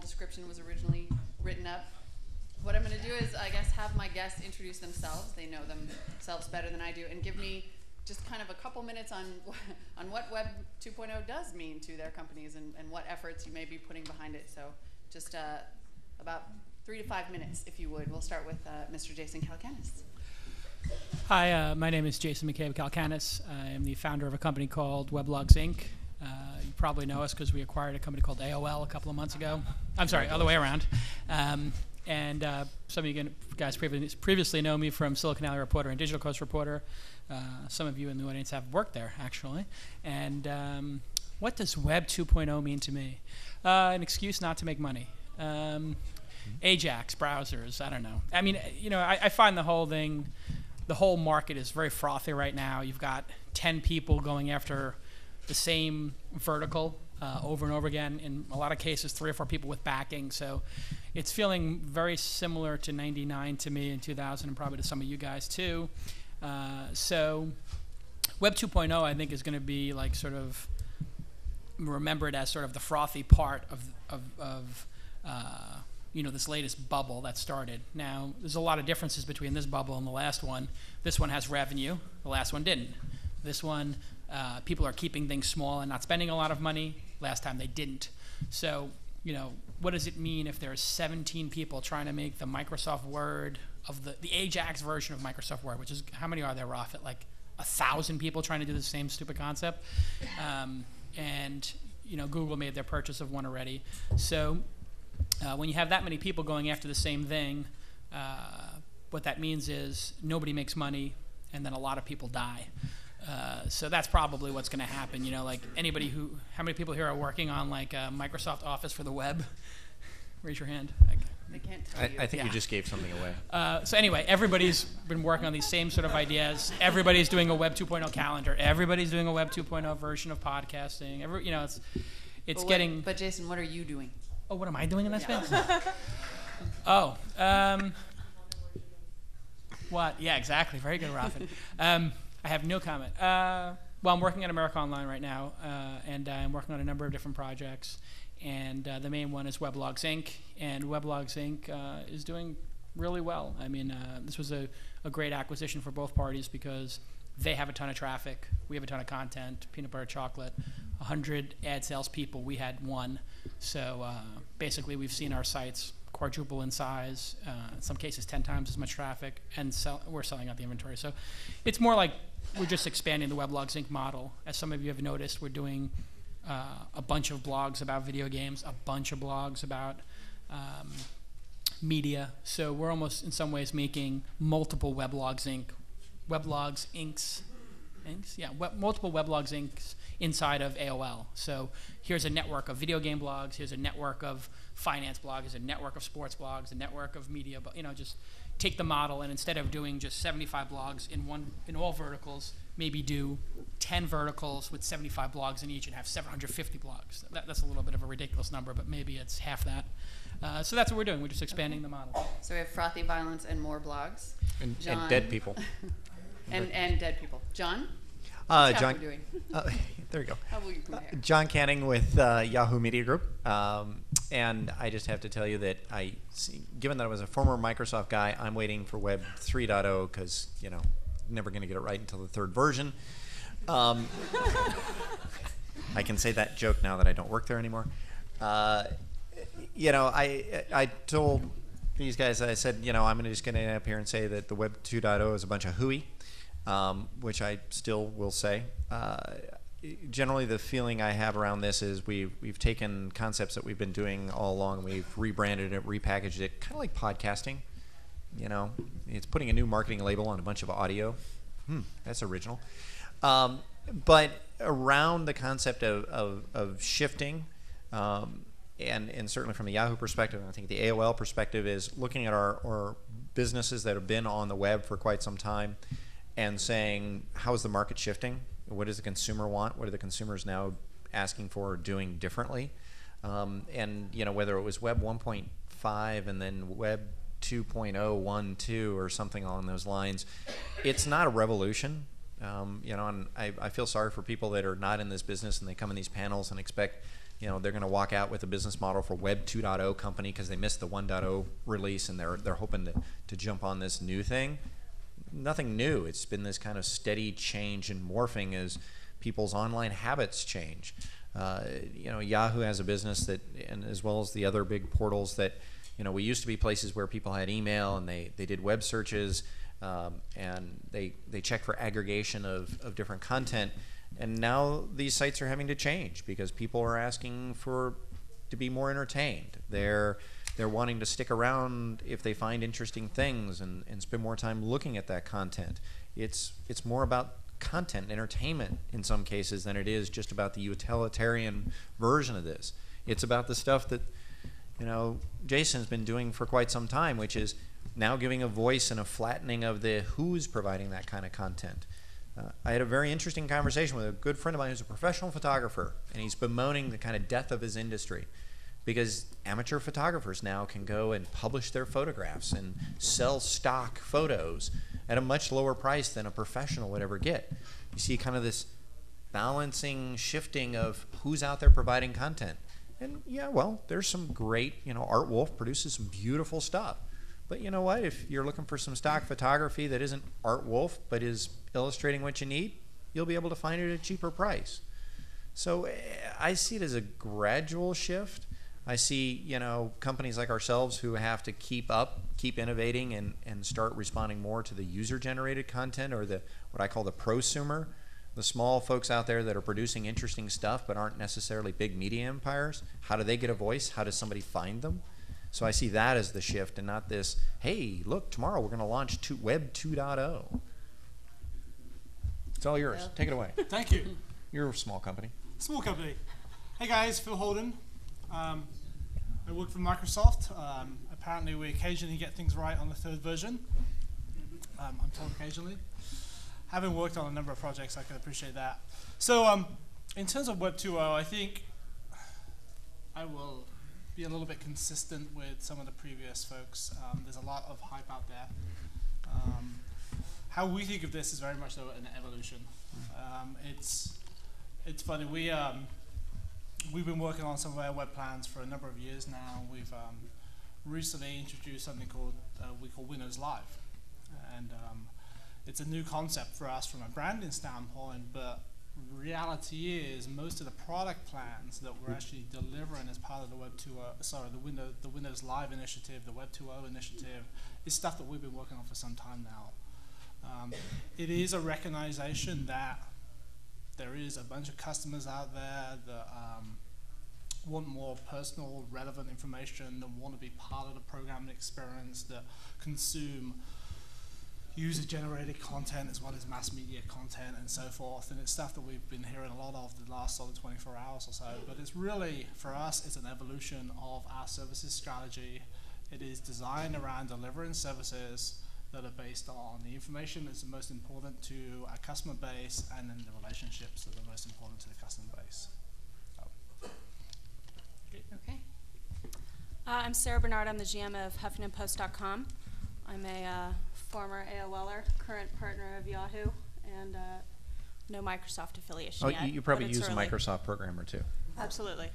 description was originally written up. What I'm going to do is, I guess, have my guests introduce themselves. They know themselves better than I do, and give me just kind of a couple minutes on what Web 2.0 does mean to their companies and what efforts you may be putting behind it. So just about 3 to 5 minutes, if you would. We'll start with Mr. Jason Calacanis. Hi, my name is Jason McCabe Calacanis. I am the founder of a company called Weblogs Inc. You probably know us because we acquired a company called AOL a couple of months ago. I'm sorry, other way around. And some of you guys previously know me from Silicon Valley Reporter and Digital Coast Reporter. Some of you in the audience have worked there, actually. And what does Web 2.0 mean to me? An excuse not to make money. Ajax browsers, I don't know. I mean, I find the whole market is very frothy right now. You've got 10 people going after the same vertical over and over again. In a lot of cases, 3 or 4 people with backing. So it's feeling very similar to 99 to me in 2000 and probably to some of you guys too. So Web 2.0, I think, is going to be like sort of remembered as sort of the frothy part of this latest bubble that started. Now, there's a lot of differences between this bubble and the last one. This one has revenue. The last one didn't. This one, people are keeping things small and not spending a lot of money. Last time they didn't. So, what does it mean if there's 17 people trying to make the Microsoft Word of the Ajax version of Microsoft Word, which is, how many are there, Rafit? Like 1,000 people trying to do the same stupid concept? And Google made their purchase of one already. So when you have that many people going after the same thing, what that means is nobody makes money, and then a lot of people die. So that's probably what's going to happen. Like how many people here are working on like Microsoft Office for the web? Raise your hand. They can't tell you. I think you just gave something away. So anyway, everybody's been working on these same sort of ideas. Everybody's doing a Web 2.0 calendar. Everybody's doing a Web 2.0 version of podcasting. It's getting. But Jason, what are you doing? Oh, what am I doing in that space? What? Yeah, exactly. Very good, Rafin. I have no comment. Well, I'm working at America Online right now, and I'm working on a number of different projects. And the main one is Weblogs Inc. And Weblogs Inc. Is doing really well. I mean, this was a great acquisition for both parties because they have a ton of traffic. We have a ton of content, peanut butter chocolate, 100 ad sales people. We had 1. So basically, we've seen our sites quadruple in size, in some cases 10 times as much traffic, and we're selling out the inventory. So it's more like we're just expanding the Weblogs Inc. model. As some of you have noticed, we're doing a bunch of blogs about video games, a bunch of blogs about media. So we're almost, in some ways, making multiple Weblogs Inc.'s, multiple Weblogs Inc.'s inside of AOL. So here's a network of video game blogs, here's a network of finance blogs, here's a network of sports blogs, a network of media, just take the model and instead of doing just 75 blogs in all verticals, maybe do 10 verticals with 75 blogs in each and have 750 blogs. That's a little bit of a ridiculous number, but maybe it's half that. So that's what we're doing. We're just expanding the model. So we have frothy violence and more blogs. And dead people. and dead people. John? John, doing? there you go. How will you compare? John Canning with Yahoo Media Group. And I just have to tell you that given that I was a former Microsoft guy, I'm waiting for Web 3.0 because, never going to get it right until the 3rd version. I can say that joke now that I don't work there anymore. I told these guys, I said, I'm just going to end up here and say that the Web 2.0 is a bunch of hooey, which I still will say. Generally, the feeling I have around this is we've taken concepts that we've been doing all along, we've rebranded it, repackaged it, kind of like podcasting. It's putting a new marketing label on a bunch of audio. That's original. But around the concept of shifting, and certainly from the Yahoo perspective, and I think the AOL perspective is looking at our businesses that have been on the web for quite some time and saying, how is the market shifting? What does the consumer want? What are the consumers now asking for or doing differently? And whether it was Web 1.5 and then Web 2.0, 1, 2, or something along those lines, it's not a revolution. And I feel sorry for people that are not in this business and they come in these panels and expect they're going to walk out with a business model for Web 2.0 company because they missed the 1.0 release and they're hoping to jump on this new thing. Nothing new. It's been this kind of steady change and morphing as people's online habits change. Yahoo has a business that, and as well as the other big portals that, we used to be places where people had email and they did web searches and they checked for aggregation of different content. And now these sites are having to change because people are asking to be more entertained. They're wanting to stick around if they find interesting things and spend more time looking at that content. It's more about content, entertainment in some cases than it is just about the utilitarian version of this. It's about the stuff that Jason's been doing for quite some time, which is now giving a voice and a flattening of the who's providing that kind of content. I had a very interesting conversation with a good friend of mine who's a professional photographer, and he's bemoaning the kind of death of his industry because amateur photographers now can go and publish their photographs and sell stock photos at a much lower price than a professional would ever get. You see kind of this balancing, shifting of who's out there providing content. And yeah, well, there's some great, Art Wolf produces some beautiful stuff. But you know what? If you're looking for some stock photography that isn't Art Wolf but is illustrating what you need, you'll be able to find it at a cheaper price. So I see it as a gradual shift. I see, companies like ourselves who have to keep innovating and start responding more to the user-generated content or what I call the prosumer, the small folks out there that are producing interesting stuff but aren't necessarily big media empires. How do they get a voice? How does somebody find them? So I see that as the shift and not this, hey, look, tomorrow we're going to launch Web 2.0. It's all yours. Well. Take it away. Thank you. You're a small company. Small company. Hey guys, Phil Holden. I work for Microsoft. Apparently we occasionally get things right on the third version. I'm told occasionally. Having worked on a number of projects, I can appreciate that. So in terms of Web 2.0, I think I will be a little bit consistent with some of the previous folks. There's a lot of hype out there. How we think of this is very much so an evolution. It's funny, we've been working on some of our web plans for a number of years now. We've recently introduced something called we call Windows Live, and it's a new concept for us from a branding standpoint. But reality is most of the product plans that we're actually delivering as part of the the Windows Live initiative, the Web 2.0 initiative, is stuff that we've been working on for some time now. It is a recognition that there is a bunch of customers out there that want more personal, relevant information, that want to be part of the programming experience, that consume user-generated content as well as mass media content and so forth. And it's stuff that we've been hearing a lot of the last sort of 24 hours or so. But it's really, for us, it's an evolution of our services strategy. It is designed around delivering services that are based on the information that's the most important to our customer base and then the relationships that are most important to the customer base. Okay. I'm Sarah Bernard. I'm the GM of HuffingtonPost.com. I'm a former AOLer, current partner of Yahoo, and no Microsoft affiliation yet. You probably but it's use a early. Microsoft programmer too. Absolutely.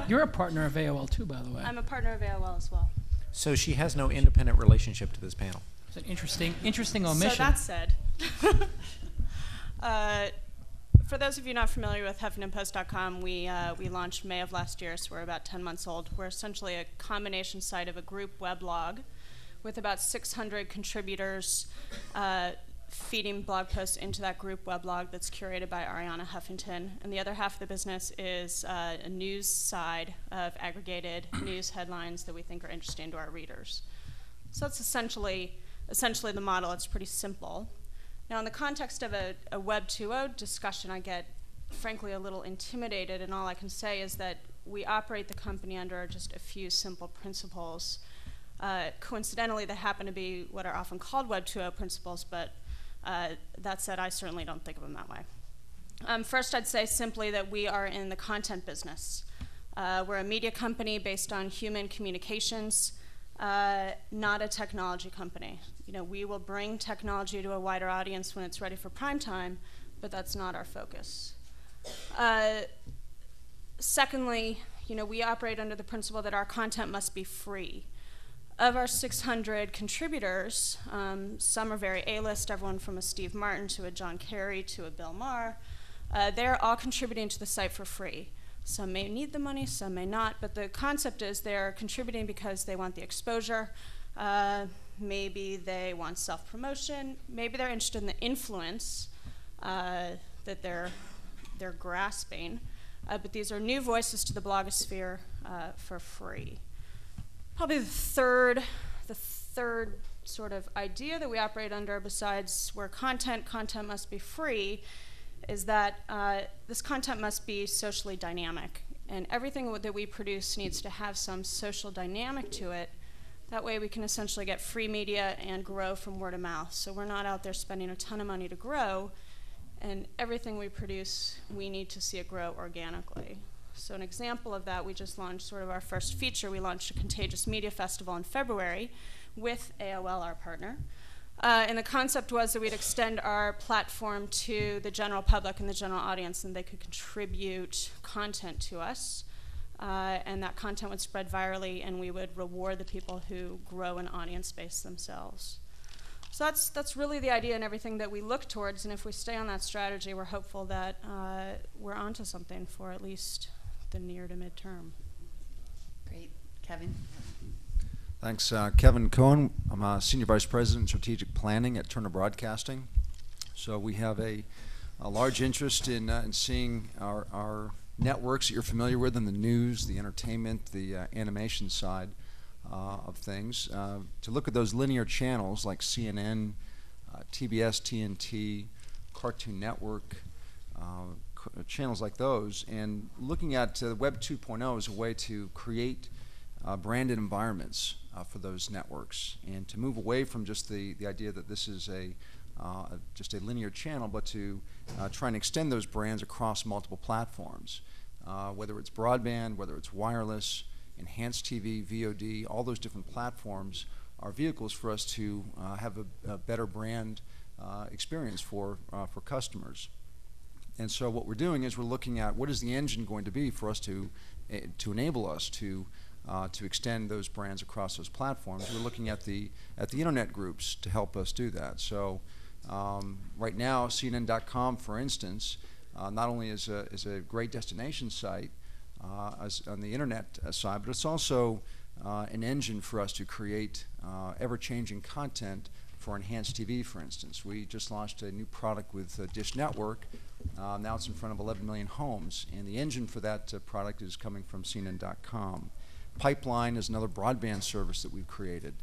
You're a partner of AOL too, by the way. I'm a partner of AOL as well. So she has no independent relationship to this panel. It's an interesting omission. So that said, for those of you not familiar with HuffingtonPost.com, we launched May of last year, so we're about 10 months old. We're essentially a combination site of a group weblog with about 600 contributors feeding blog posts into that group weblog that's curated by Ariana Huffington. And the other half of the business is a news side of aggregated news headlines that we think are interesting to our readers. So that's essentially the model. It's pretty simple. Now, in the context of a Web 2.0 discussion, I get, frankly, a little intimidated, and all I can say is that we operate the company under just a few simple principles. Coincidentally, they happen to be what are often called Web 2.0 principles, but that said, I certainly don't think of them that way. First, I'd say simply that we are in the content business. We're a media company based on human communications, not a technology company. You know, we will bring technology to a wider audience when it's ready for prime time, but that's not our focus. secondly, we operate under the principle that our content must be free. Of our 600 contributors, some are very A-list, everyone from a Steve Martin to a John Kerry to a Bill Maher. They're all contributing to the site for free. Some may need the money, some may not, but the concept is they're contributing because they want the exposure. Maybe they want self-promotion. Maybe they're interested in the influence that they're grasping. But these are new voices to the blogosphere for free. Probably the third sort of idea that we operate under, besides where content must be free, is that this content must be socially dynamic. And everything that we produce needs to have some social dynamic to it. That way we can essentially get free media and grow from word of mouth. So we're not out there spending a ton of money to grow, and everything we produce, we need to see it grow organically. So an example of that, we just launched sort of our first feature. We launched a Contagious Media Festival in February with AOL, our partner. And the concept was that we'd extend our platform to the general public and the general audience, and they could contribute content to us. And that content would spread virally, and we would reward the people who grow an audience base themselves. So that's really the idea and everything that we look towards, and if we stay on that strategy, we're hopeful that we're onto something for at least the near to midterm. Great. Kevin? Thanks. Kevin Cohen. I'm a Senior Vice President in Strategic Planning at Turner Broadcasting. So we have a large interest in seeing our networks that you're familiar with in the news, the entertainment, the animation side of things, to look at those linear channels like CNN, TBS, TNT, Cartoon Network, channels like those, and looking at Web 2.0 as a way to create branded environments for those networks, and to move away from just the idea that this is just a linear channel, but to try and extend those brands across multiple platforms, whether it's broadband, whether it's wireless, enhanced TV, VOD, all those different platforms are vehicles for us to have a better brand experience for customers. And so what we're doing is we're looking at what is the engine going to be for us to enable us to extend those brands across those platforms. We're looking at the internet groups to help us do that. So right now, CNN.com, for instance, not only is a great destination site on the internet side, but it's also an engine for us to create ever-changing content for enhanced TV, for instance. We just launched a new product with Dish Network. Now it's in front of 11 million homes, and the engine for that product is coming from CNN.com. Pipeline is another broadband service that we've created.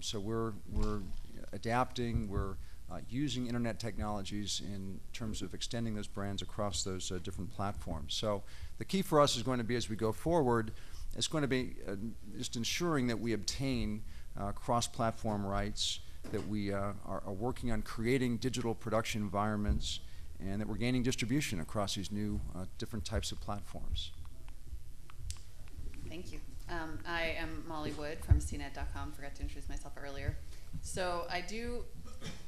So we're adapting, we're using internet technologies in terms of extending those brands across those different platforms. So the key for us is going to be, as we go forward, it's going to be just ensuring that we obtain cross-platform rights, that we are working on creating digital production environments, and that we're gaining distribution across these new different types of platforms. Thank you. I am Molly Wood from CNET.com. Forgot to introduce myself earlier. So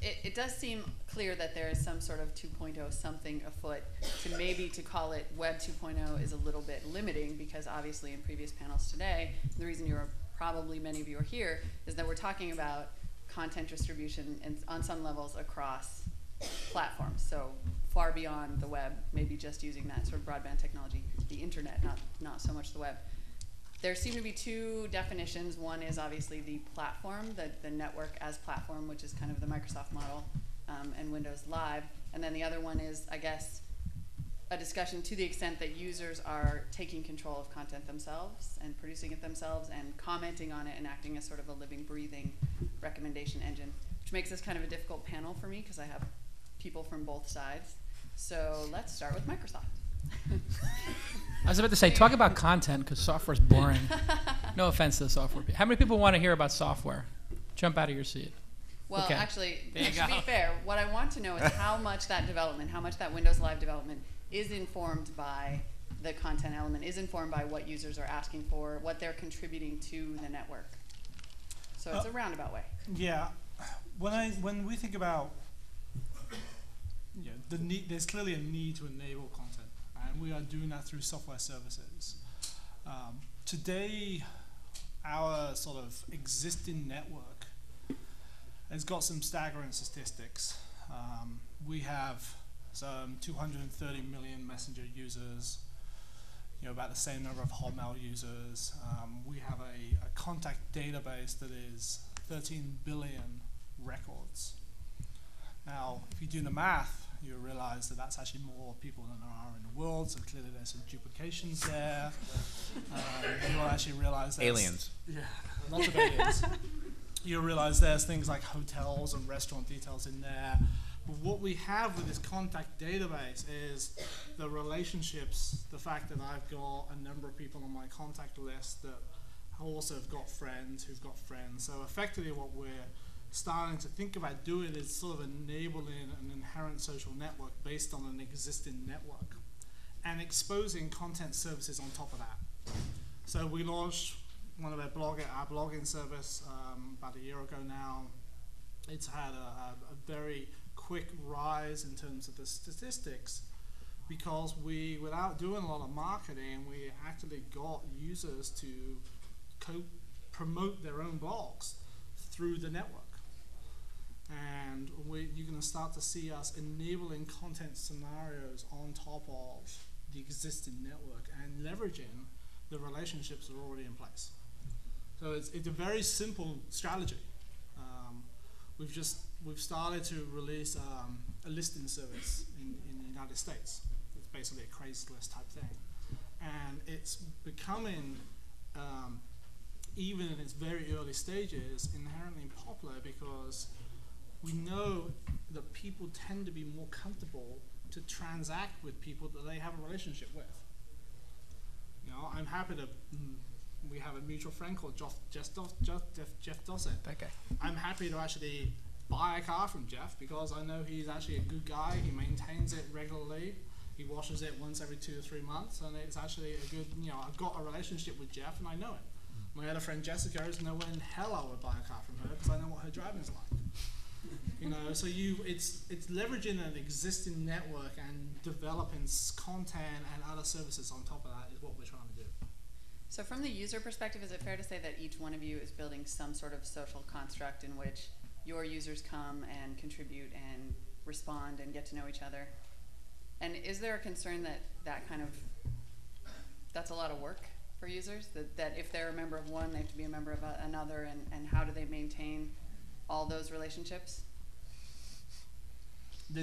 it does seem clear that there is some sort of 2.0 something afoot. To call it Web 2.0 is a little bit limiting, because obviously in previous panels today, the reason many of you are here, is that we're talking about content distribution and on some levels across platforms. So far beyond the web, maybe just using that sort of broadband technology, the internet, not so much the web. There seem to be two definitions. One is obviously the platform, the network as platform, which is kind of the Microsoft model, and Windows Live. And then the other one is, I guess, a discussion to the extent that users are taking control of content themselves and producing it themselves and commenting on it and acting as sort of a living, breathing recommendation engine, which makes this kind of a difficult panel for me because I have people from both sides. So let's start with Microsoft. I was about to say, talk about content, because software's boring. No offense to the software people. How many people want to hear about software? Jump out of your seat. Well, Okay. actually, There you to be go. fair, what I want to know is how much that development, how much that Windows Live development is informed by the content element, is informed by what users are asking for, what they're contributing to the network. So it's a roundabout way. Yeah, when we think about the need, there's clearly a need to enable content, and we are doing that through software services. Today, our sort of existing network has got some staggering statistics. We have some 230 million Messenger users, about the same number of Hotmail users. We have a contact database that is 13 billion records. Now, if you do the math, you realize that that's actually more people than there are in the world, so clearly there's some duplications there. You will actually realize there's... Aliens. Yeah, lots of aliens. You'll realize there's things like hotels and restaurant details in there. But what we have with this contact database is the relationships, the fact that I've got a number of people on my contact list that also have got friends who've got friends. So effectively what we're starting to think about doing is sort of enabling an inherent social network based on an existing network and exposing content services on top of that. So we launched one of our blogging service about a year ago now. It's had a very quick rise in terms of the statistics because we, without doing a lot of marketing, we actually got users to promote their own blogs through the network. And you're going to start to see us enabling content scenarios on top of the existing network and leveraging the relationships that are already in place. So it's a very simple strategy. We've started to release a listing service in the United States. It's basically a Craigslist type thing, and it's becoming, even in its very early stages, inherently popular because we know that people tend to be more comfortable to transact with people that they have a relationship with. I'm happy to. We have a mutual friend called Jeff Dossett. That guy. I'm happy to actually buy a car from Jeff because I know he's actually a good guy. He maintains it regularly. He washes it once every 2 or 3 months, and it's actually a good. I've got a relationship with Jeff, and I know it. My other friend Jessica is nowhere in hell I would buy a car from her because I know what her driving's like. So it's leveraging an existing network and developing content and other services on top of that is what we're trying to do. So from the user perspective, is it fair to say that each one of you is building some sort of social construct in which your users come and contribute and respond and get to know each other? And is there a concern that that's a lot of work for users? That if they're a member of one, they have to be a member of another, and how do they maintain all those relationships? I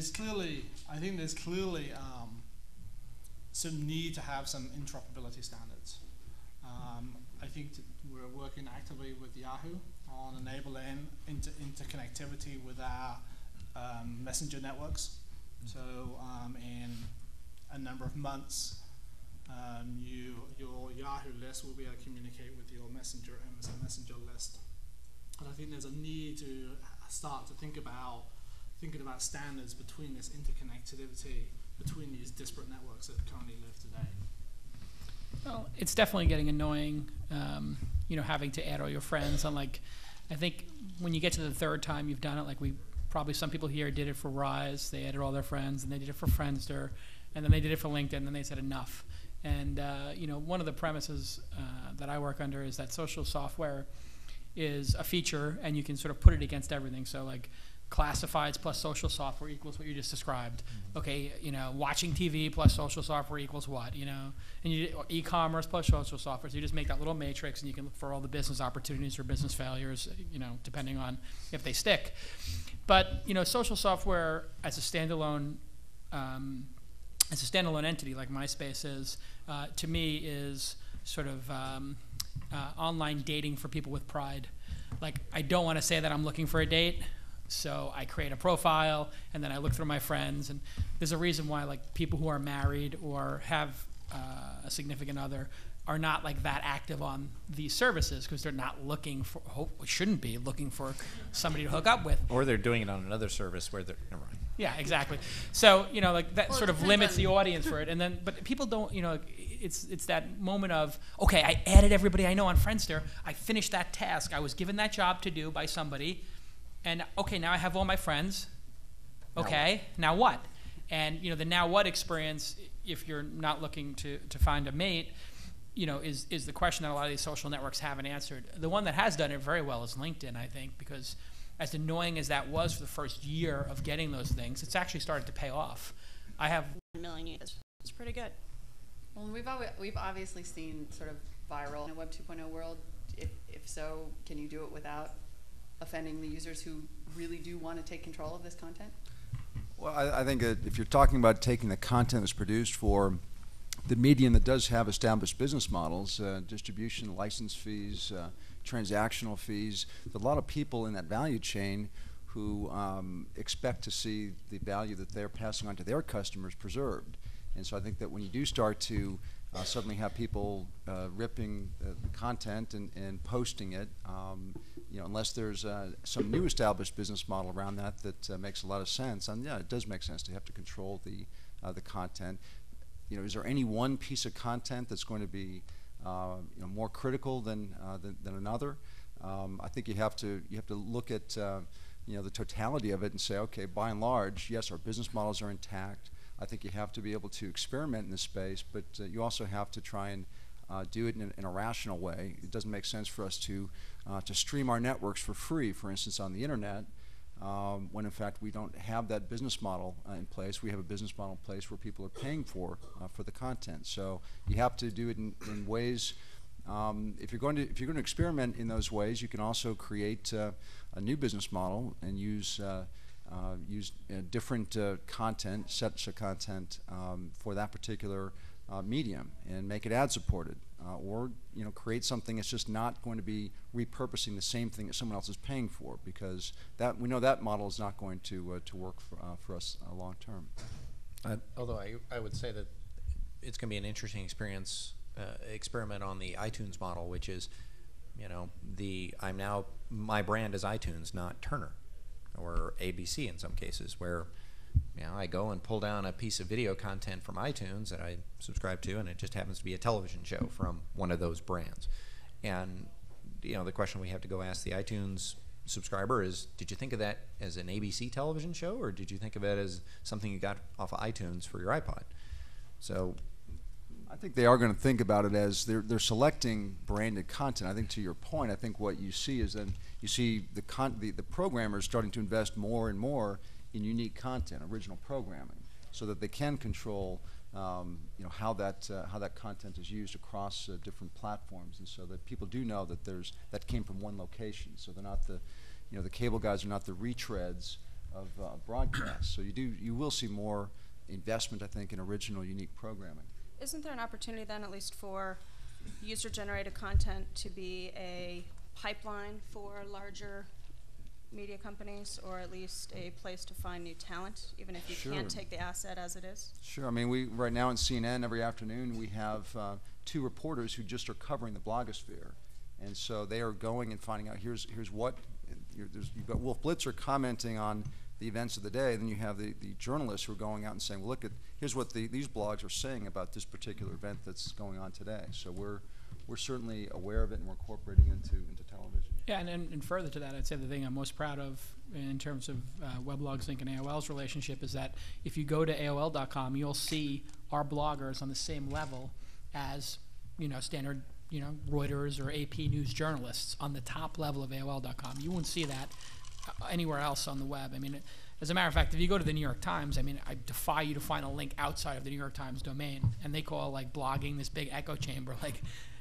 think there's clearly some need to have some interoperability standards. I think we're working actively with Yahoo on enabling interconnectivity with our messenger networks. So in a number of months, your Yahoo list will be able to communicate with your Amazon Messenger list. And I think there's a need to start to thinking about standards between this interconnectivity between these disparate networks that currently live today. Well, it's definitely getting annoying, having to add all your friends. And I think when you get to the third time you've done it, some people here did it for Rise. They added all their friends, and they did it for Friendster, and then they did it for LinkedIn, and then they said enough. And one of the premises that I work under is that social software is a feature, and you can sort of put it against everything. So classifieds plus social software equals what you just described. Okay, watching TV plus social software equals what, and e-commerce plus social software. So you just make that little matrix, and you can look for all the business opportunities or business failures, depending on if they stick. But social software as a standalone entity like MySpace is, to me, is sort of online dating for people with pride. I don't want to say that I'm looking for a date. So I create a profile, and then I look through my friends, and there's a reason why people who are married or have a significant other are not that active on these services because they're not looking for, shouldn't be looking for somebody to hook up with. Or they're doing it on another service where they're, never mind. Yeah, exactly. So, that Well, sort of limits the audience for it. And then, but people don't, it's that moment of, okay, I added everybody I know on Friendster. I finished that task. I was given that job to do by somebody. And okay, now I have all my friends. Okay, now what? And the now what experience, if you're not looking to find a mate, is the question that a lot of these social networks haven't answered. The one that has done it very well is LinkedIn, I think, because as annoying as that was for the first year of getting those things, it's actually started to pay off. I have 1 million users. It's pretty good. Well, we've obviously seen sort of viral in a Web 2.0 world. If so, can you do it without offending the users who really do want to take control of this content? Well, I think that if you're talking about taking the content that's produced for the medium that does have established business models, distribution, license fees, transactional fees, there's a lot of people in that value chain who expect to see the value that they're passing on to their customers preserved. And so I think that when you do start to suddenly have people ripping the content and posting it, unless there's some new established business model around that makes a lot of sense, and yeah, it does make sense to have to control the content. Is there any one piece of content that's going to be more critical than another? I think you have to look at the totality of it and say, okay, by and large, yes, our business models are intact. I think you have to be able to experiment in this space, but you also have to try and do it in a rational way. It doesn't make sense for us to stream our networks for free, for instance, on the internet, when in fact we don't have that business model in place. We have a business model in place where people are paying for the content. So you have to do it in ways. If you're going to experiment in those ways, you can also create a new business model and use different content, sets of content for that particular medium, and make it ad supported, or create something that's just not going to be repurposing the same thing that someone else is paying for, because that we know that model is not going to work for us long term. Although I would say that it's going to be an interesting experiment on the iTunes model, which is, my brand is iTunes, not Turner or ABC in some cases, where I go and pull down a piece of video content from iTunes that I subscribe to, and it just happens to be a television show from one of those brands. And the question we have to go ask the iTunes subscriber is, did you think of that as an ABC television show, or did you think of it as something you got off of iTunes for your iPod? So I think they are going to think about it as they're selecting branded content. I think to your point, I think what you see is then you see the programmers starting to invest more and more in unique content, original programming, so that they can control how that content is used across different platforms, and so that people do know that that came from one location. So they're not the cable guys are not the retreads of broadcast. So you will see more investment, I think, in original, unique programming. Isn't there an opportunity then, at least for user-generated content, to be a pipeline for larger media companies, or at least a place to find new talent, even if you can't take the asset as it is? Sure. I mean, right now in CNN every afternoon we have 2 reporters who just are covering the blogosphere, and so they are going and finding out here's what you've got Wolf Blitzer commenting on the events of the day, and then you have the journalists who are going out and saying, well, here's what these blogs are saying about this particular event that's going on today. So we're certainly aware of it, and we're incorporating into television. Yeah, and further to that, I'd say the thing I'm most proud of in terms of Weblogs Inc. and AOL's relationship is that if you go to AOL.com, you'll see our bloggers on the same level as standard Reuters or AP News journalists on the top level of AOL.com. You won't see that anywhere else on the web. I mean, as a matter of fact, if you go to the New York Times, I defy you to find a link outside of the New York Times domain, and they call blogging this big echo chamber.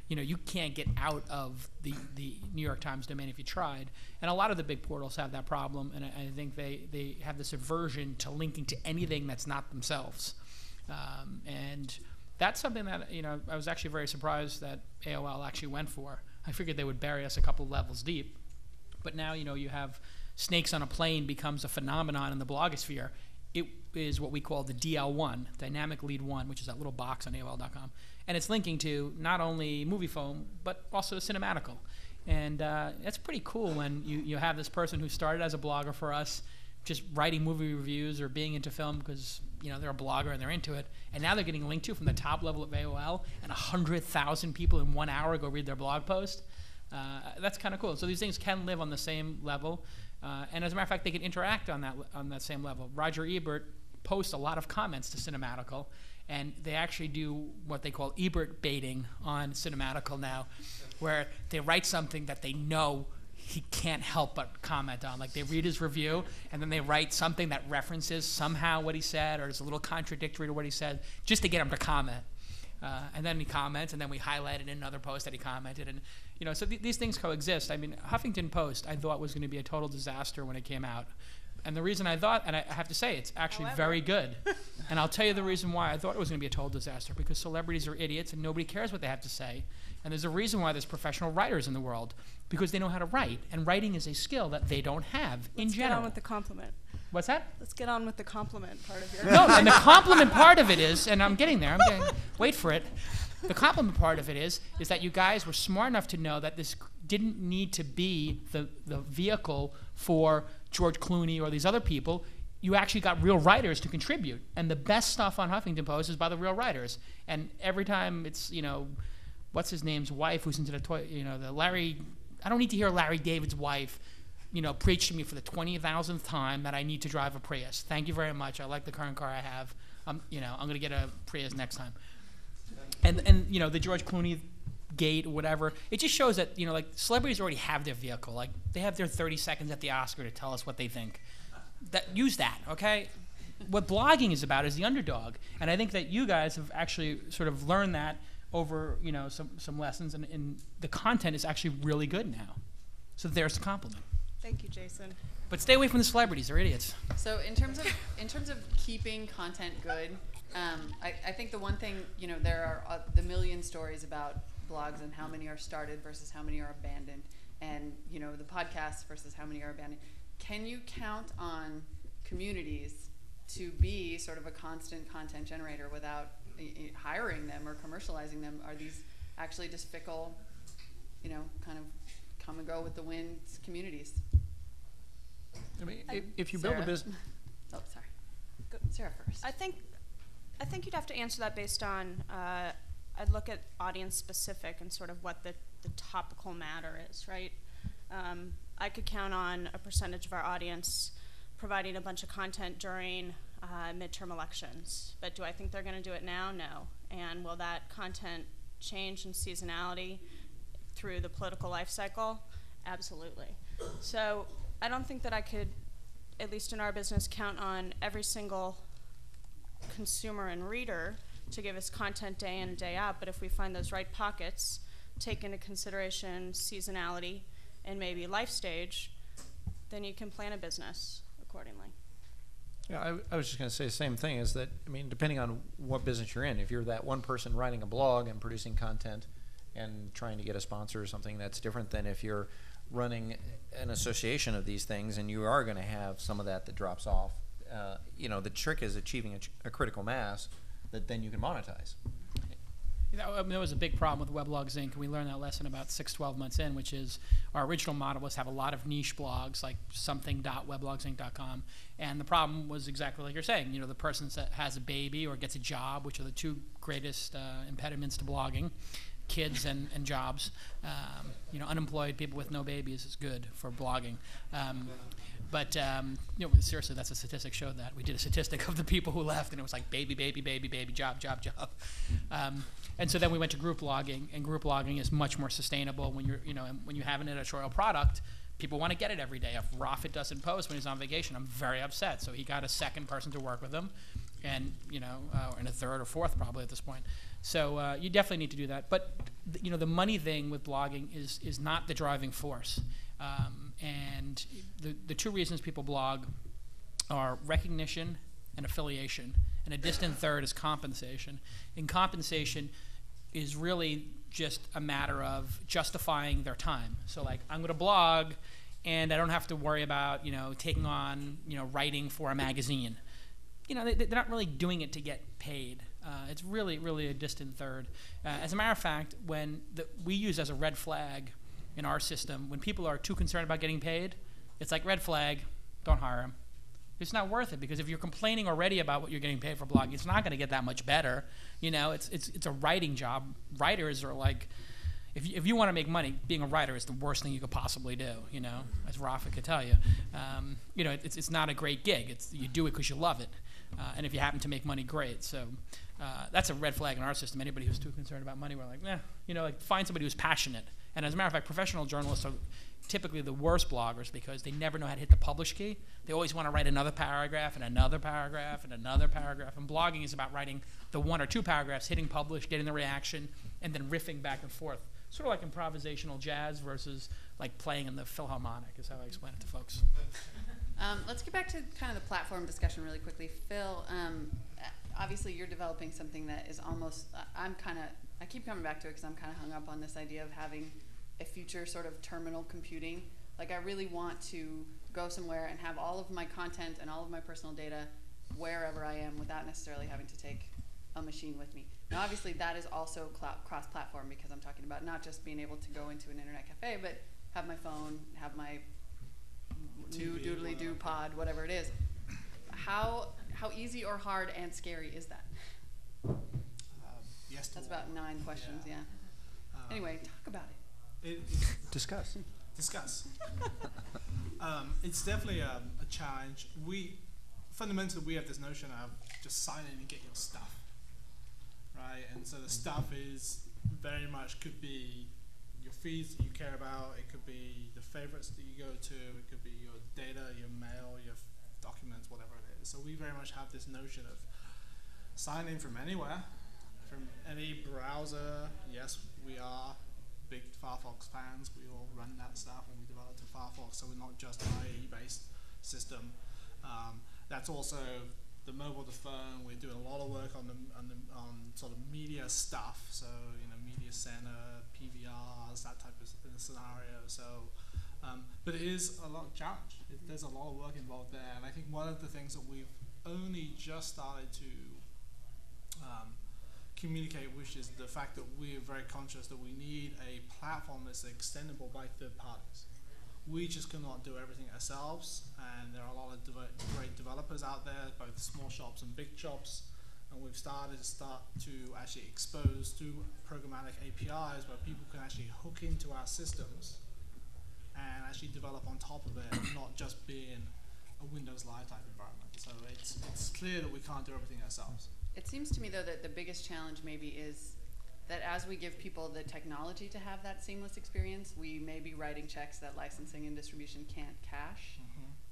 You can't get out of the New York Times domain if you tried. And a lot of the big portals have that problem, and I think they have this aversion to linking to anything that's not themselves. And that's something that I was actually very surprised that AOL actually went for. I figured they would bury us a couple levels deep, but now you have Snakes on a Plane becomes a phenomenon in the blogosphere. It is what we call the DL1, Dynamic Lead 1, which is that little box on AOL.com. And it's linking to not only Moviefone, but also Cinematical. And it's pretty cool when you have this person who started as a blogger for us, just writing movie reviews or being into film because they're a blogger and they're into it, and now they're getting linked to from the top level of AOL, and 100,000 people in 1 hour go read their blog post. That's kind of cool. So these things can live on the same level. And as a matter of fact, they can interact on that same level. Roger Ebert posts a lot of comments to Cinematical, and they actually do what they call Ebert baiting on Cinematical now, where they write something that they know he can't help but comment on. Like, they read his review, and then they write something that references somehow what he said, or is a little contradictory to what he said, just to get him to comment. And then he comments, and then we highlight it in another post that he commented. And, you know, so these things coexist. I mean, Huffington Post, I thought was going to be a total disaster when it came out. And the reason I thought, and I have to say, it's actually very good. And I'll tell you the reason why I thought it was going to be a total disaster, because celebrities are idiots and nobody cares what they have to say. And there's a reason why there's professional writers in the world, because they know how to write. And writing is a skill that they don't have in Let's general. get on with the compliment. What's that? Let's get on with the compliment part of your. No, and the compliment part of it is, and I'm getting there, wait for it. The compliment part of it is that you guys were smart enough to know that this didn't need to be the vehicle for George Clooney or these other people. You actually got real writers to contribute. And the best stuff on Huffington Post is by the real writers. And every time it's, you know, what's his name's wife who's into the toy, you know, the Larry, I don't need to hear Larry David's wife, you know, preach to me for the 20,000th time that I need to drive a Prius. Thank you very much. I like the current car I have. You know, I'm going to get a Prius next time. And you know, the George Clooney gate or whatever, it just shows that, you know, like, celebrities already have their vehicle. Like, they have their 30 seconds at the Oscar to tell us what they think. Use that, okay? What blogging is about is the underdog. And I think that you guys have actually sort of learned that over, you know, some lessons, and the content is actually really good now. So there's the compliment. Thank you, Jason. But stay away from the celebrities. They're idiots. So in terms of keeping content good, I think the one thing, you know, there are the million stories about blogs and how many are started versus how many are abandoned, and, you know, the podcasts versus how many are abandoned. Can you count on communities to be sort of a constant content generator without hiring them or commercializing them? Are these actually just fickle, you know, kind of come and go with the wind communities? I mean, if you build a Sarah? business, Oh, sorry. Go, Sarah first. I think you'd have to answer that based on, I'd look at audience specific and sort of what the topical matter is, right? I could count on a percentage of our audience providing a bunch of content during midterm elections, but do I think they're going to do it now? No. And will that content change in seasonality through the political life cycle? Absolutely. So I don't think that I could, at least in our business, count on every single consumer and reader to give us content day in and day out, but if we find those right pockets, take into consideration seasonality and maybe life stage, then you can plan a business accordingly. yeah, I was just going to say the same thing, is that, I mean, depending on what business you're in, if you're that one person writing a blog and producing content and trying to get a sponsor or something, that's different than if you're running an association of these things and you are going to have some of that drops off. You know, the trick is achieving a critical mass that then you can monetize. You know, I mean, there was a big problem with Weblogs Inc. We learned that lesson about 12 months in, which is our original model was to have a lot of niche blogs like something.weblogsinc.com. And the problem was exactly like you're saying. You know, the person that has a baby or gets a job, which are the two greatest impediments to blogging, kids and jobs. You know, unemployed people with no babies is good for blogging. But you know, seriously, that's a statistic showed that. We did a statistic of the people who left, and it was like baby, baby, baby, baby, job, job, job. And so then we went to group blogging, and group blogging is much more sustainable when you're, you know, when you have an editorial product. People want to get it every day. If Rafit doesn't post when he's on vacation, I'm very upset. So he got a second person to work with him, and, you know, and a third or fourth probably at this point. So you definitely need to do that. But you know, the money thing with blogging is not the driving force. And the two reasons people blog are recognition and affiliation. And a distant third is compensation. And compensation is really just a matter of justifying their time. So like, I'm going to blog, and I don't have to worry about, you know, taking on, you know, writing for a magazine. You know, they're not really doing it to get paid. It's really, really a distant third. As a matter of fact, when we use as a red flag in our system, when people are too concerned about getting paid, it's like red flag, don't hire them. It's not worth it, because if you're complaining already about what you're getting paid for blogging, it's not going to get that much better. You know, it's a writing job. Writers are like, if you want to make money, being a writer is the worst thing you could possibly do. You know, as Rafa could tell you. You know, it's not a great gig. You do it because you love it, and if you happen to make money, great. So That's a red flag in our system. Anybody who's too concerned about money, we're like, like find somebody who's passionate. And as a matter of fact, professional journalists are typically the worst bloggers because they never know how to hit the publish key. They always want to write another paragraph and another paragraph and another paragraph. And blogging is about writing the 1 or 2 paragraphs, hitting publish, getting the reaction, and then riffing back and forth. Sort of like improvisational jazz versus like playing in the Philharmonic is how I explain it to folks. Let's get back to kind of the platform discussion really quickly. Phil, obviously you're developing something that is almost, I keep coming back to it because I'm kind of hung up on this idea of having a future sort of terminal computing. Like I really want to go somewhere and have all of my content and all of my personal data wherever I am without necessarily having to take a machine with me. Now obviously that is also cross-platform because I'm talking about not just being able to go into an internet cafe, but have my phone, have my new doodly-doo pod, whatever it is. How easy or hard and scary is that? Yes. That's about 9 questions, yeah. Anyway, talk about it. Discuss. Discuss. It's definitely a challenge. Fundamentally, we have this notion of just sign in and get your stuff, right? And so the stuff is very much could be your feeds that you care about. It could be the favorites that you go to. It could be your data, your mail, your documents, whatever it is. So we very much have this notion of sign in from anywhere, from any browser. Yes, we are big Firefox fans. We all run that stuff when we developed a Firefox, so we're not just an IE-based system. That's also the mobile to phone. We're doing a lot of work on sort of media stuff. So media center, PVRs, that type of scenario. So, but it is a lot of challenge. There's a lot of work involved there, and I think one of the things that we've only just started to communicate, which is the fact that we're very conscious that we need a platform that's extendable by third parties. We just cannot do everything ourselves, and there are a lot of great developers out there, both small shops and big shops, and we've started to actually expose to programmatic APIs where people can actually hook into our systems and actually develop on top of it, not just be in a Windows Live type environment. So it's clear that we can't do everything ourselves. It seems to me though that the biggest challenge maybe is that as we give people the technology to have that seamless experience, we may be writing checks that licensing and distribution can't cash.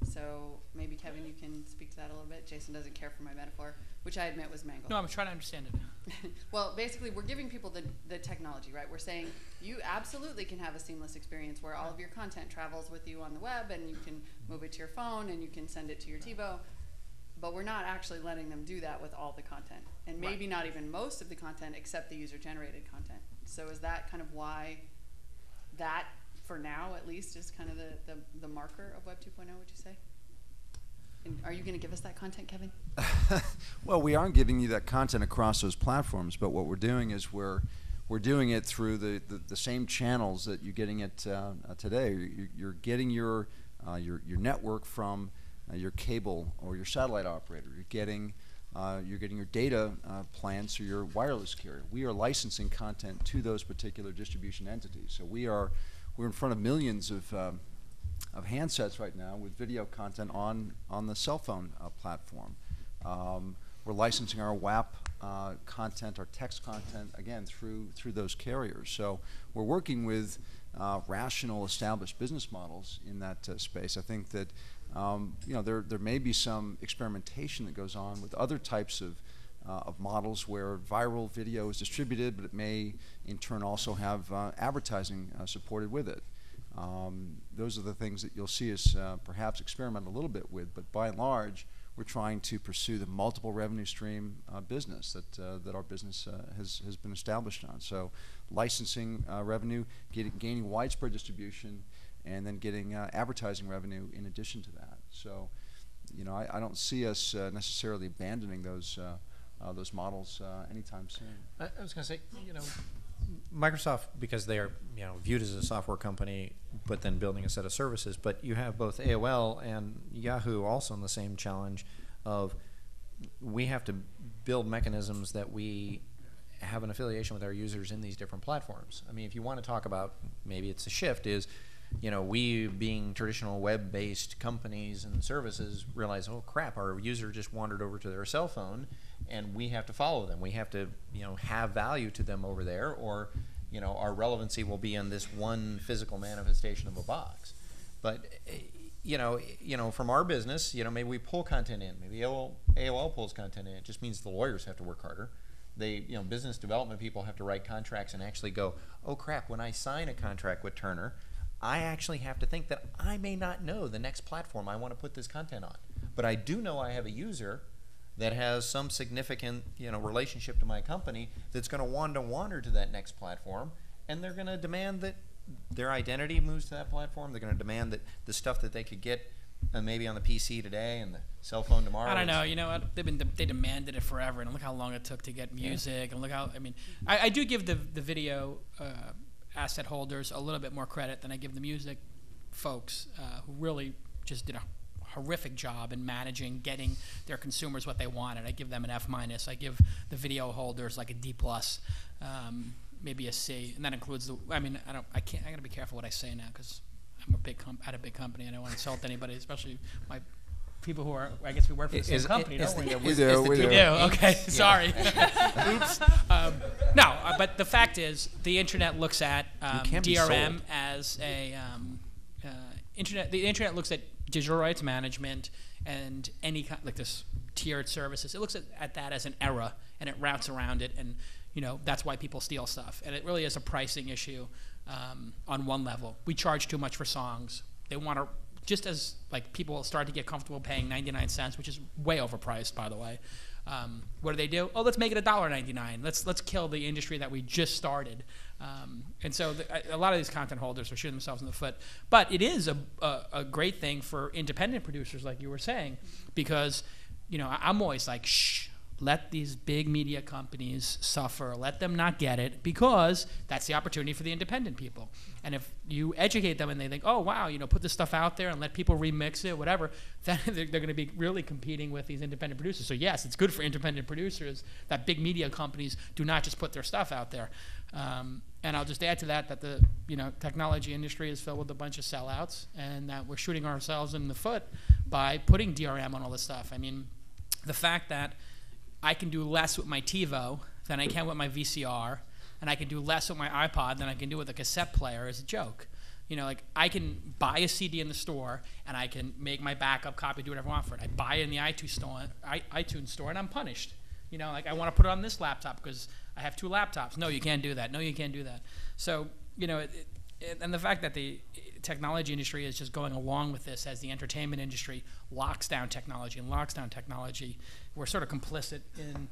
So maybe Kevin, you can speak to that a little bit. Jason doesn't care for my metaphor, which I admit was mangled. No, I'm trying to understand it. Well, basically, we're giving people the technology, right? We're saying you absolutely can have a seamless experience where all of your content travels with you on the web, and you can move it to your phone, and you can send it to your TiVo. But we're not actually letting them do that with all the content, and maybe not even most of the content except the user-generated content. So is that kind of why that, for now at least, is kind of the marker of Web 2.0, would you say? And are you going to give us that content, Kevin? Well, we are giving you that content across those platforms, but what we're doing is we're doing it through the same channels that you're getting it today. You're getting your network from your cable or your satellite operator. You're getting your data plans through your wireless carrier. We are licensing content to those particular distribution entities. So we're in front of millions of handsets right now with video content on the cell phone platform. We're licensing our WAP content, our text content, again through those carriers. So we're working with rational, established business models in that space. I think that there may be some experimentation that goes on with other types of models where viral video is distributed, but it may in turn also have advertising supported with it. Those are the things that you'll see us perhaps experiment a little bit with, but by and large, we're trying to pursue the multiple revenue stream business that our business has been established on. So licensing revenue, gaining widespread distribution, and then getting advertising revenue in addition to that. So, I don't see us necessarily abandoning those models anytime soon. I was going to say, Microsoft, because they are viewed as a software company, but then building a set of services. But you have both AOL and Yahoo also in the same challenge of we have to build mechanisms that we have an affiliation with our users in these different platforms. I mean, if you want to talk about maybe it's a shift is, we being traditional web-based companies and services realize, oh crap, our user just wandered over to their cell phone and we have to follow them. We have to, have value to them over there, or, our relevancy will be in this one physical manifestation of a box. But, from our business, maybe we pull content in. Maybe AOL pulls content in. It just means the lawyers have to work harder. They, business development people have to write contracts and actually go, oh crap, when I sign a contract with Turner, I actually have to think that I may not know the next platform I want to put this content on. But I do know I have a user that has some significant, relationship to my company that's going to wander to that next platform, and they're going to demand that their identity moves to that platform. They're going to demand that the stuff that they could get maybe on the PC today and the cell phone tomorrow. I don't know. You know what? They demanded it forever, and look how long it took to get music, and look how. I mean, I do give the video asset holders a little bit more credit than I give the music folks, who really just did a horrific job in managing getting their consumers what they wanted. I give them an F-. I give the video holders like a D+, maybe a C, and that includes the. I mean, I gotta be careful what I say now because I'm at a big company. I don't want to insult anybody, especially my people who are. I guess we work for the same company, don't we? We do. We do. Okay, sorry. Oops. No, but the fact is, the internet looks at DRM as a internet. The internet looks at digital rights management and any kind like this tiered services. It looks at that as an era, and it routes around it, and that's why people steal stuff. And it really is a pricing issue on one level. We charge too much for songs. They want to. Just as like people start to get comfortable paying 99 cents, which is way overpriced, by the way, what do? Oh, let's make it $1.99. Let's kill the industry that we just started. And so a lot of these content holders are shooting themselves in the foot. But it is a great thing for independent producers, like you were saying, because I'm always like, shh. Let these big media companies suffer. Let them not get it, because that's the opportunity for the independent people. And if you educate them and they think, oh, wow, put this stuff out there and let people remix it, whatever, then they're going to be really competing with these independent producers. So, yes, it's good for independent producers that big media companies do not just put their stuff out there. And I'll just add to that the technology industry is filled with a bunch of sellouts, and that we're shooting ourselves in the foot by putting DRM on all this stuff. I mean, the fact that I can do less with my TiVo than I can with my VCR, and I can do less with my iPod than I can do with a cassette player is a joke. Like I can buy a CD in the store, and I can make my backup copy, do whatever I want for it. I buy it in the iTunes store, and I'm punished. Like I want to put it on this laptop because I have 2 laptops. No, you can't do that. No, you can't do that. So, and the fact that the technology industry is just going along with this as the entertainment industry locks down technology, we're sort of complicit in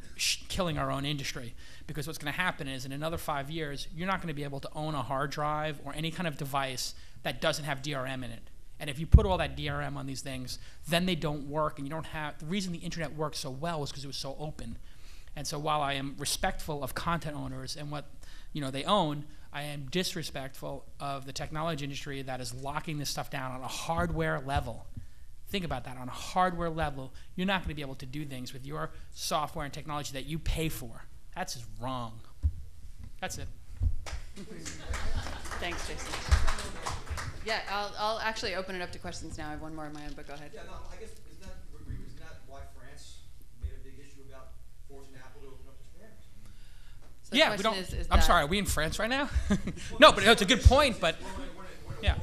killing our own industry, because what's going to happen is in another 5 years, you're not going to be able to own a hard drive or any kind of device that doesn't have DRM in it. And if you put all that DRM on these things, then they don't work, and you don't have. The reason the internet worked so well was because it was so open. And so while I am respectful of content owners and what they own, I am disrespectful of the technology industry that is locking this stuff down on a hardware level. Think about that. On a hardware level, you're not going to be able to do things with your software and technology that you pay for. That's just wrong. That's it. Thanks, Jason. Yeah, I'll actually open it up to questions now. I have one more in my own, but go ahead. Yeah, no, I guess isn't that why France made a big issue about forcing Apple to open up its brands? So the Yeah, we question don't. is I'm that- sorry. Are we in France right now? No, but it's a good point. But yeah,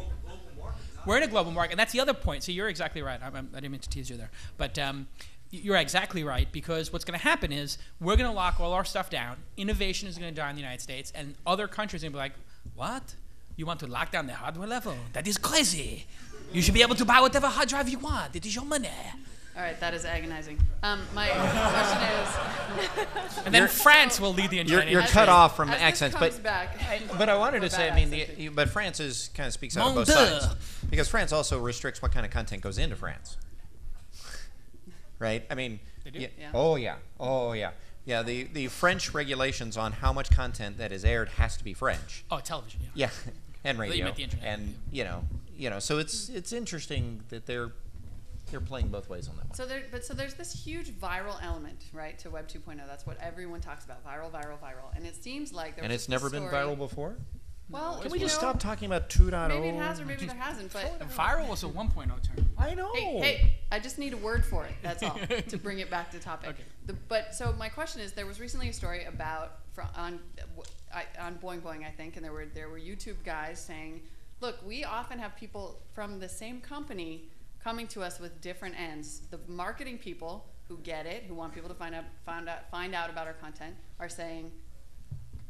we're in a global market, and that's the other point. So you're exactly right. I didn't mean to tease you there, but you're exactly right, because what's going to happen is we're going to lock all our stuff down. Innovation is going to die in the United States, and other countries are going to be like, "What? You want to lock down the hardware level? That is crazy. You should be able to buy whatever hard drive you want. It is your money." All right, that is agonizing. My question is, And then France will lead the internet. You're industry. cut off from as this accents, comes but back, but I wanted we're to say, I bad mean, accents. but France is kind of speaks out of Mon both Dieu. sides, because France also restricts what kind of content goes into France. Right? I mean, They do? yeah. Yeah. Oh yeah. Yeah, the French regulations on how much content that is aired has to be French. Oh, television. Yeah. Yeah, and you radio, meant the internet, and so it's interesting that they're playing both ways on that one. So there's this huge viral element, right, to Web 2.0. That's what everyone talks about, viral. And it seems like there And was it's just never a been story- viral before. Well, Can we just know, stop talking about 2.0? Maybe it has or maybe there hasn't, but Viral was a 1.0 term. I know. Hey, I just need a word for it. That's all to bring it back to topic. Okay. So my question is, there was recently a story about on Boing Boing, I think, and there were YouTube guys saying, look, we often have people from the same company coming to us with different ends. The marketing people who get it, who want people to find out about our content, are saying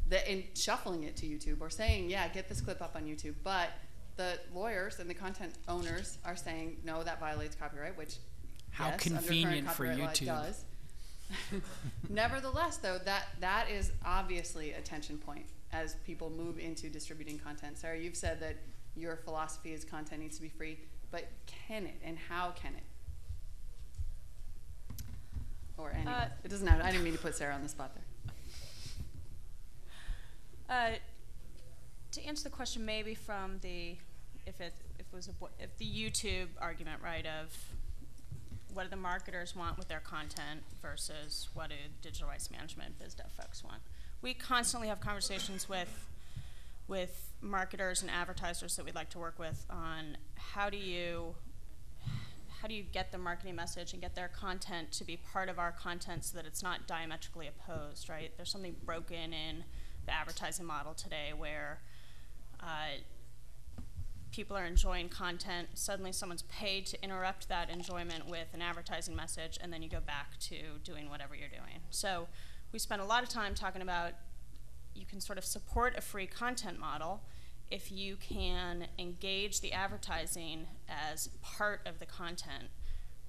that in shuffling it to YouTube or saying, yeah, get this clip up on YouTube. But the lawyers and the content owners are saying, no, that violates copyright, which How yes, under current convenient for copyright law, it YouTube. does. Nevertheless, though, that is obviously a tension point as people move into distributing content. Sarah, you've said that your philosophy is content needs to be free, but can it, and how can it? Or anyone. It doesn't matter. I didn't mean to put Sarah on the spot there. To answer the question, maybe from the if the YouTube argument, right, of what do the marketers want with their content versus what do digital rights management biz dev folks want. We constantly have conversations with marketers and advertisers that we'd like to work with on how do you get the marketing message and get their content to be part of our content so that it's not diametrically opposed, right? There's something broken in the advertising model today where people are enjoying content, suddenly someone's paid to interrupt that enjoyment with an advertising message, and then you go back to doing whatever you're doing. So we spend a lot of time talking about you can sort of support a free content model if you can engage the advertising as part of the content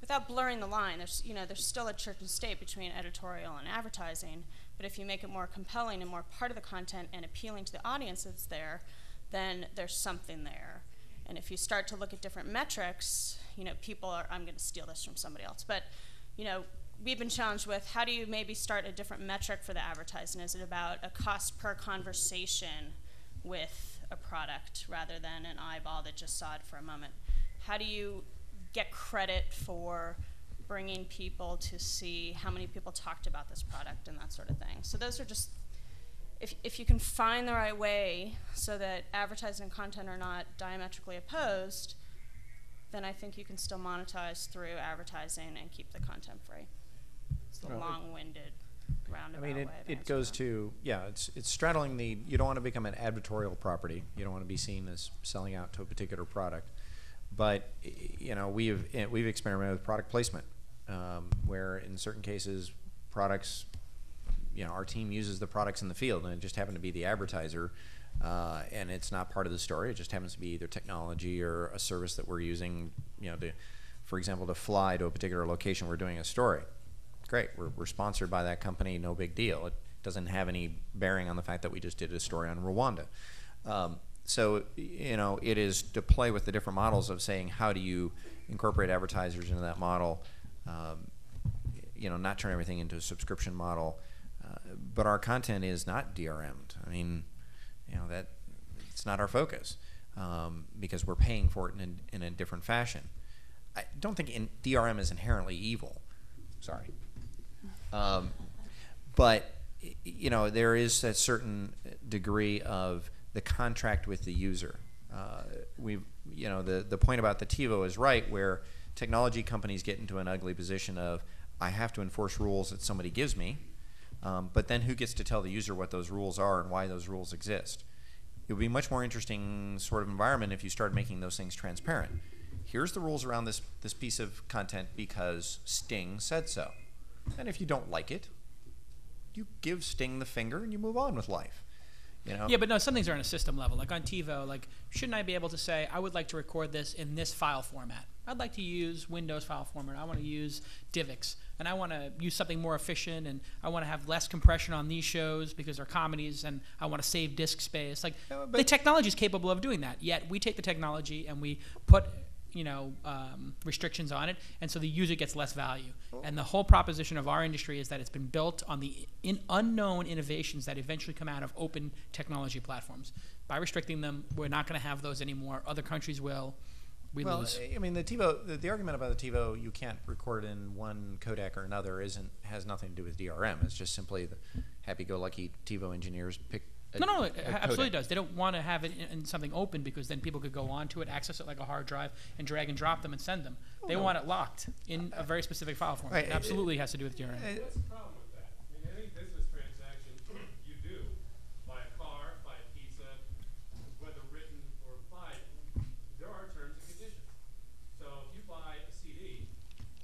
without blurring the line. There's still a church and state between editorial and advertising, but if you make it more compelling and more part of the content and appealing to the audience that's there, then there's something there. And if you start to look at different metrics, people are, I'm going to steal this from somebody else, but we've been challenged with how do you maybe start a different metric for the advertising? Is it about a cost per conversation with a product rather than an eyeball that just saw it for a moment? How do you get credit for bringing people to see how many people talked about this product and that sort of thing? So those are just, if you can find the right way so that advertising and content are not diametrically opposed, then I think you can still monetize through advertising and keep the content free. It's the long-winded, roundabout way of it goes answering to, it's straddling the, you don't want to become an advertorial property. You don't want to be seen as selling out to a particular product. But, we've experimented with product placement, where in certain cases, products, our team uses the products in the field, and it just happened to be the advertiser, and it's not part of the story. It just happens to be either technology or a service that we're using, for example, to fly to a particular location. We're doing a story. Great, we're sponsored by that company, no big deal. It doesn't have any bearing on the fact that we just did a story on Rwanda. So, it is to play with the different models of saying how do you incorporate advertisers into that model, not turn everything into a subscription model. But our content is not DRM'd. I mean, that it's not our focus because we're paying for it in a different fashion. I don't think DRM is inherently evil. Sorry. But, there is a certain degree of the contract with the user. The point about the TiVo is right, where technology companies get into an ugly position of, I have to enforce rules that somebody gives me, but then who gets to tell the user what those rules are and why those rules exist? It would be a much more interesting sort of environment if you started making those things transparent. Here's the rules around this piece of content because Sting said so. And if you don't like it, you give Sting the finger and you move on with life. Yeah, but no, some things are on a system level. Like on TiVo, shouldn't I be able to say, I would like to record this in this file format? I'd like to use Windows file format. I want to use DivX. And I want to use something more efficient, and I want to have less compression on these shows because they're comedies, and I want to save disk space. The technology is capable of doing that. Yet we take the technology and we put restrictions on it, and so the user gets less value. And the whole proposition of our industry is that it's been built on the unknown innovations that eventually come out of open technology platforms. By restricting them, we're not going to have those anymore. Other countries will. We lose. I mean, the TiVo, the argument about the TiVo, you can't record in one codec or another, has nothing to do with DRM. It's just simply the happy-go-lucky TiVo engineers No, it absolutely does. They don't want to have it in something open because then people could go onto it, access it like a hard drive, and drag and drop them and send them. They want it locked in a very specific file format. Right, It absolutely has to do with DRM. What's the problem with that? I mean, any business transaction you do, buy a car, buy a pizza, whether written or implied, there are terms and conditions. So if you buy a CD,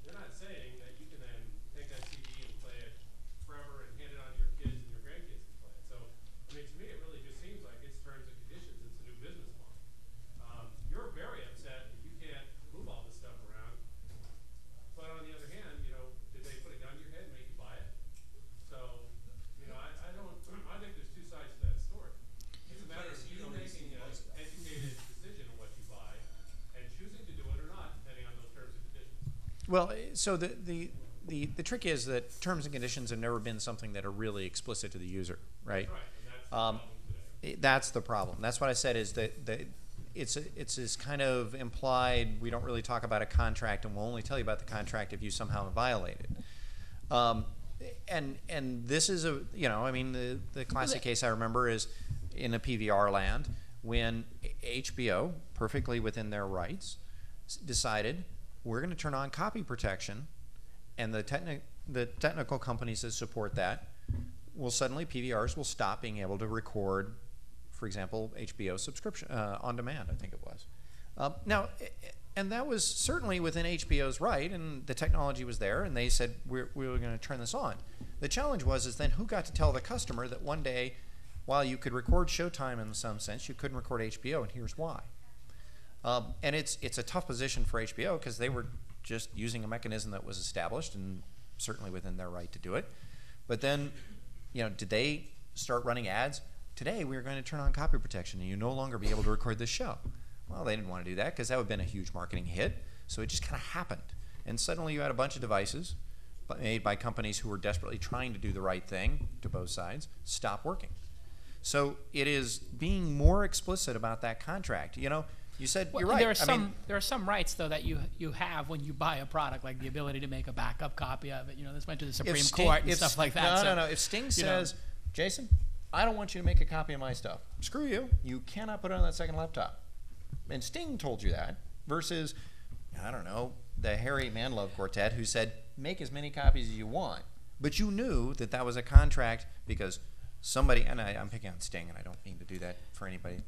they're not saying that you can then take that CD and play it forever and hand it on to your kids and your grandkids to play it. So, I mean, to me, it really just seems like it's terms and conditions. It's a new business model. You're very upset that you can't move all this stuff around. But on the other hand, you know, did they put a gun to your head and make you buy it? So, you know, I don't, I think there's two sides to that story. It's a matter of you making an educated decision on what you buy and choosing to do it or not, depending on those terms and conditions. Well, so the trick is that terms and conditions have never been something that are really explicit to the user, right? Right, and that's the problem today. That's the problem. That's what I said is that it's this kind of implied, we don't really talk about a contract and we'll only tell you about the contract if you somehow violate it. And this is a, you know, I mean, the classic case I remember is in a PVR land when HBO, perfectly within their rights, decided we're going to turn on copy protection, and the technical companies that support that will suddenly, PVRs will stop being able to record, for example, HBO subscription on demand, I think it was. Now, and that was certainly within HBO's right, and the technology was there, and they said we were going to turn this on. The challenge was then who got to tell the customer that one day, while you could record Showtime in some sense, you couldn't record HBO, and here's why. And it's a tough position for HBO because they were just using a mechanism that was established and certainly within their right to do it. But then, you know, did they start running ads? Today we are going to turn on copy protection and you no longer be able to record this show. Well, they didn't want to do that because that would have been a huge marketing hit. So it just kind of happened. And suddenly you had a bunch of devices made by companies who were desperately trying to do the right thing to both sides stop working. So it is being more explicit about that contract. You know, you said Well, you're right. There are some rights though that you have when you buy a product, like the ability to make a backup copy of it. You know, this went to the Supreme Court and stuff like that. No. If Sting says, Jason, I don't want you to make a copy of my stuff. Screw you. You cannot put it on that second laptop. And Sting told you that versus, I don't know, the Harry Manlove Quartet who said, make as many copies as you want. But you knew that that was a contract because somebody, and I'm picking on Sting, and I don't mean to do that for anybody.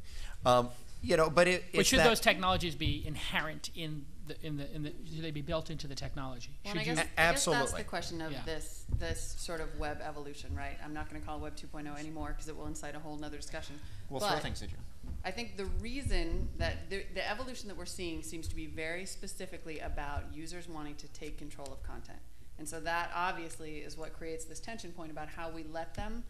You know, but should those technologies be inherent in the should they be built into the technology? Well, Should I guess, Absolutely. that's the question of Yeah. this sort of web evolution, right? I'm not going to call it Web 2.0 anymore because it will incite a whole nother discussion. We'll But throw things at you. I think the reason that the evolution that we're seeing seems to be very specifically about users wanting to take control of content. And so that obviously is what creates this tension point about how we let them